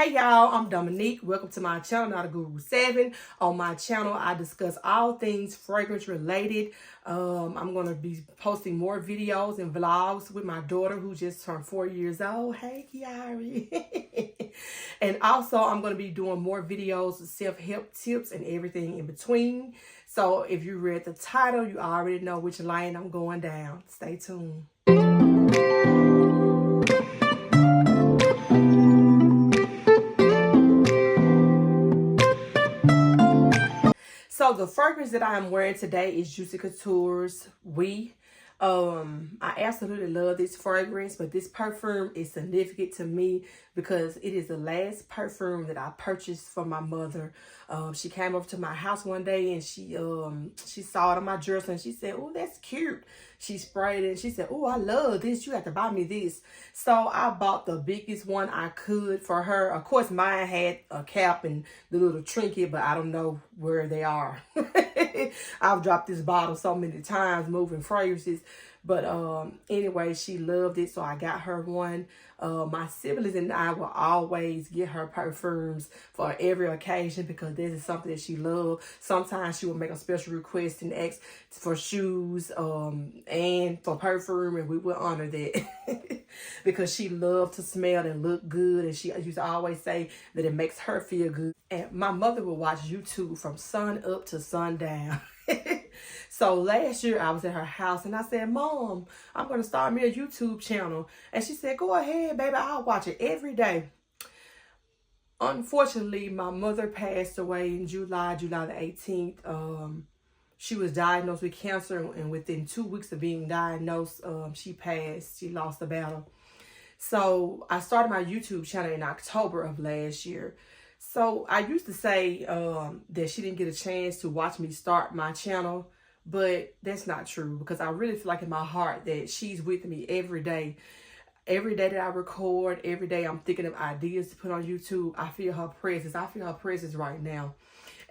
Hey y'all, I'm Dominique. Welcome to my channel, Not a Guru 7. On my channel, I discuss all things fragrance related. I'm going to be posting more videos and vlogs with my daughter who just turned 4 years old. Hey, Kiari. And also, I'm going to be doing more videos, self-help tips and everything in between. So if you read the title, you already know which lane I'm going down. Stay tuned. So the fragrance that I am wearing today is Juicy Couture's We. I absolutely love this fragrance, but this perfume is significant to me because it is the last perfume that I purchased for my mother. She came over to my house one day and she saw it on my dresser and she said, "Oh, that's cute." She sprayed it and she said, "Oh, I love this. You have to buy me this." So I bought the biggest one I could for her. Of course, mine had a cap and the little trinket, but I don't know where they are. I've dropped this bottle so many times moving fragrances. But anyway, she loved it, so I got her one. My siblings and I will always get her perfumes for every occasion because this is something that she loves. Sometimes she will make a special request and ask for shoes and for perfume, and we will honor that because she loved to smell and look good, and she used to always say that it makes her feel good. And my mother would watch YouTube from sun up to sundown. So last year I was at her house and I said, "Mom, I'm going to start me a YouTube channel." And she said, "Go ahead, baby. I'll watch it every day." Unfortunately, my mother passed away in July the 18th. She was diagnosed with cancer, and within 2 weeks of being diagnosed, she passed. She lost the battle. So I started my YouTube channel in October of last year. So I used to say that she didn't get a chance to watch me start my channel, but that's not true because I really feel like in my heart that she's with me every day. Every day that I record, every day I'm thinking of ideas to put on YouTube. I feel her presence. I feel her presence right now.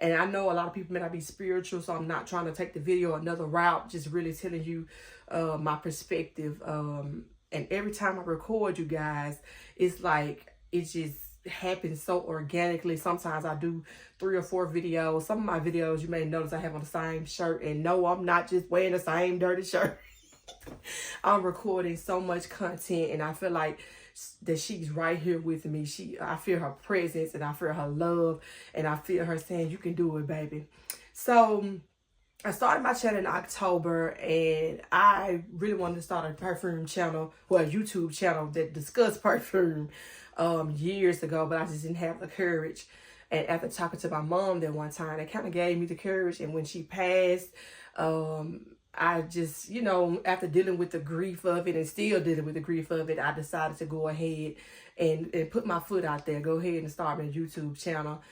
And I know a lot of people may not be spiritual, so I'm not trying to take the video another route, just really telling you my perspective. And every time I record, you guys, it's like it just happens so organically. Sometimes I do 3 or 4 videos. Some of my videos you may notice I have on the same shirt, and no, I'm not just wearing the same dirty shirt. I'm recording so much content, and I feel like that she's right here with me. I feel her presence, and I feel her love, and I feel her saying, "You can do it, baby." So I started my channel in October, and I really wanted to start a perfume channel, well, a YouTube channel that discussed perfume years ago, but I just didn't have the courage. And after talking to my mom that one time, it kind of gave me the courage. And when she passed, I just, after dealing with the grief of it and still dealing with the grief of it, I decided to go ahead and put my foot out there, go ahead and start my YouTube channel.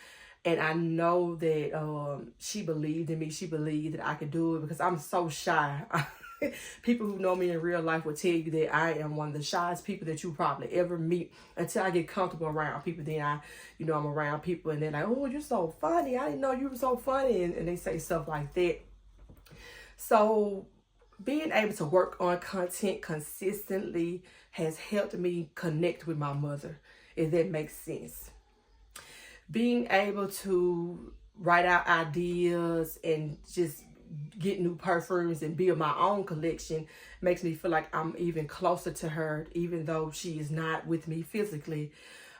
And I know that she believed in me. She believed that I could do it because I'm so shy. People who know me in real life will tell you that I am one of the shyest people that you probably ever meet until I get comfortable around people. Then I'm around people and they're like, "Oh, you're so funny. I didn't know you were so funny." And they say stuff like that. So being able to work on content consistently has helped me connect with my mother, if that makes sense. Being able to write out ideas and just get new perfumes and build my own collection makes me feel like I'm even closer to her, even though she is not with me physically.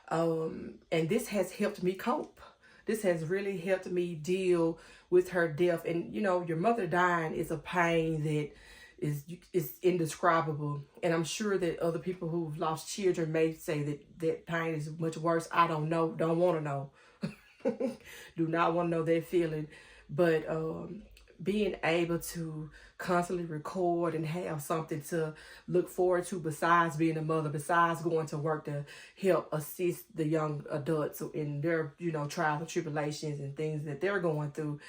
And this has helped me cope. This has really helped me deal with her death. And your mother dying is a pain that is indescribable. And I'm sure that other people who've lost children may say that pain is much worse. I don't know. Don't want to know. Do not want to know that feeling. But being able to constantly record and have something to look forward to besides being a mother, besides going to work to help assist the young adults in their, trials and tribulations and things that they're going through,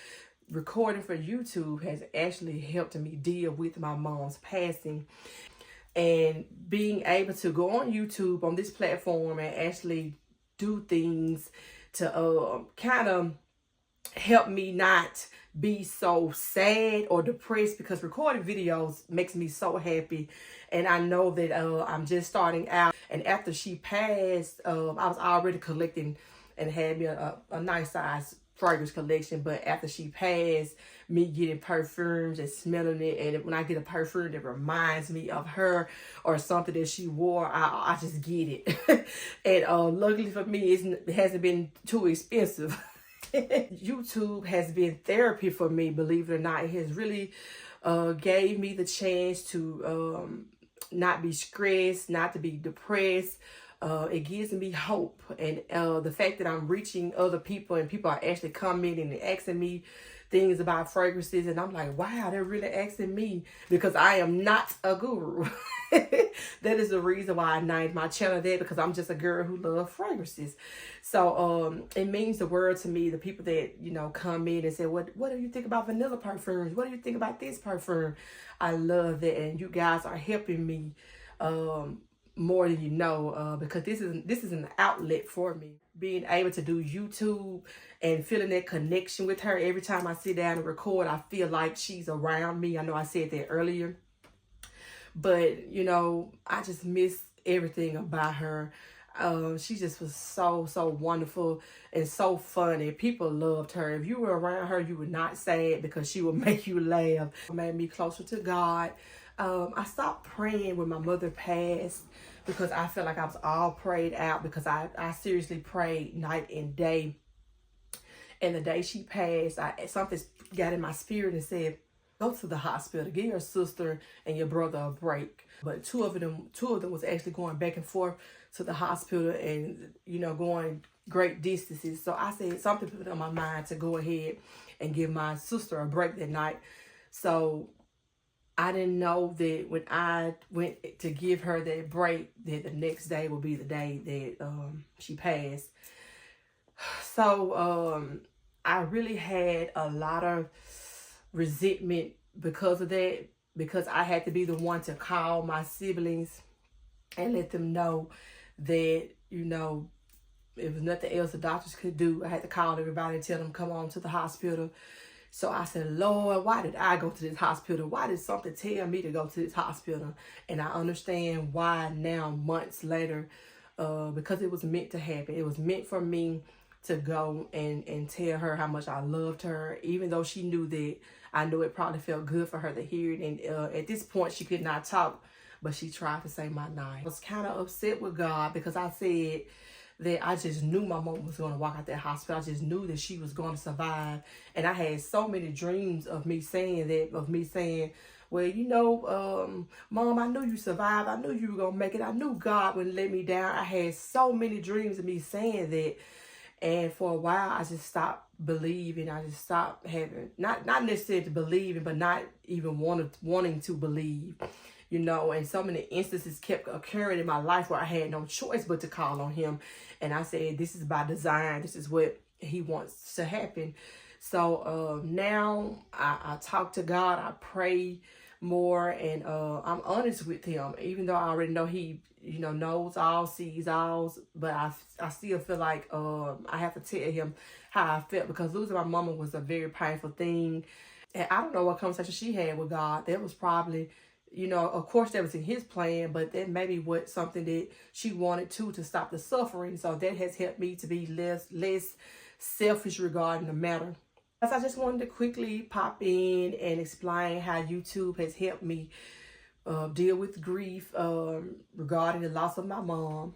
recording for YouTube has actually helped me deal with my mom's passing. And being able to go on YouTube on this platform and actually do things to kind of help me not be so sad or depressed, because recording videos makes me so happy. And I know that I'm just starting out. And after she passed, I was already collecting and had me a nice size fragrance collection. But after she passed, me getting perfumes and smelling it, and when I get a perfume that reminds me of her or something that she wore, I just get it. And luckily for me, it hasn't been too expensive. YouTube has been therapy for me, believe it or not. It has really gave me the chance to not be stressed, not to be depressed. It gives me hope. And the fact that I'm reaching other people and people are actually commenting and asking me things about fragrances, and I'm like, wow, they're really asking me, because I am not a guru. That is the reason why I named my channel that, because I'm just a girl who loves fragrances. So it means the world to me, the people that, you know, come in and say, what do you think about vanilla perfumes? What do you think about this perfume? I love that, and you guys are helping me more than you know, because this is an outlet for me. Being able to do YouTube and feeling that connection with her every time I sit down and record, I feel like she's around me. I know I said that earlier, but you know, I just miss everything about her. She just was so wonderful and so funny. People loved her. If you were around her, you were not sad, because she would make you laugh. It made me closer to God. I stopped praying when my mother passed, because I felt like I was all prayed out, because I seriously prayed night and day. And the day she passed, something got in my spirit and said, go to the hospital, give your sister and your brother a break. But two of them was actually going back and forth to the hospital, and, you know, going great distances. So I said, something put it on my mind to go ahead and give my sister a break that night. So I didn't know that when I went to give her that break, that the next day would be the day that she passed. So I really had a lot of resentment because of that, because I had to be the one to call my siblings and let them know that, you know, it was nothing else the doctors could do. I had to call everybody and tell them, come on to the hospital. So I said, Lord, why did I go to this hospital? Why did something tell me to go to this hospital? And I understand why now, months later, because it was meant to happen. It was meant for me to go and tell her how much I loved her, even though she knew that I knew it probably felt good for her to hear it. And at this point, she could not talk, but she tried to say my name. I was kind of upset with God, because I said that I just knew my mom was going to walk out that hospital. I just knew that she was going to survive. And I had so many dreams of me saying that, of me saying, well, you know, Mom, I knew you survived. I knew you were going to make it. I knew God wouldn't let me down. I had so many dreams of me saying that. And for a while, I just stopped believing. I just stopped having, not necessarily believing, but not even wanting to believe, you know. And so many instances kept occurring in my life where I had no choice but to call on him. And I said, this is by design. This is what he wants to happen. So now I talk to God. I pray more, and I'm honest with him, even though I already know he, you know, knows all, sees all. But I still feel like I have to tell him how I felt, because losing my mama was a very painful thing. And I don't know what conversation she had with God. That was probably, you know, of course that was in his plan, but that maybe what something that she wanted to stop the suffering. So that has helped me to be less selfish regarding the matter. I just wanted to quickly pop in and explain how YouTube has helped me deal with grief regarding the loss of my mom.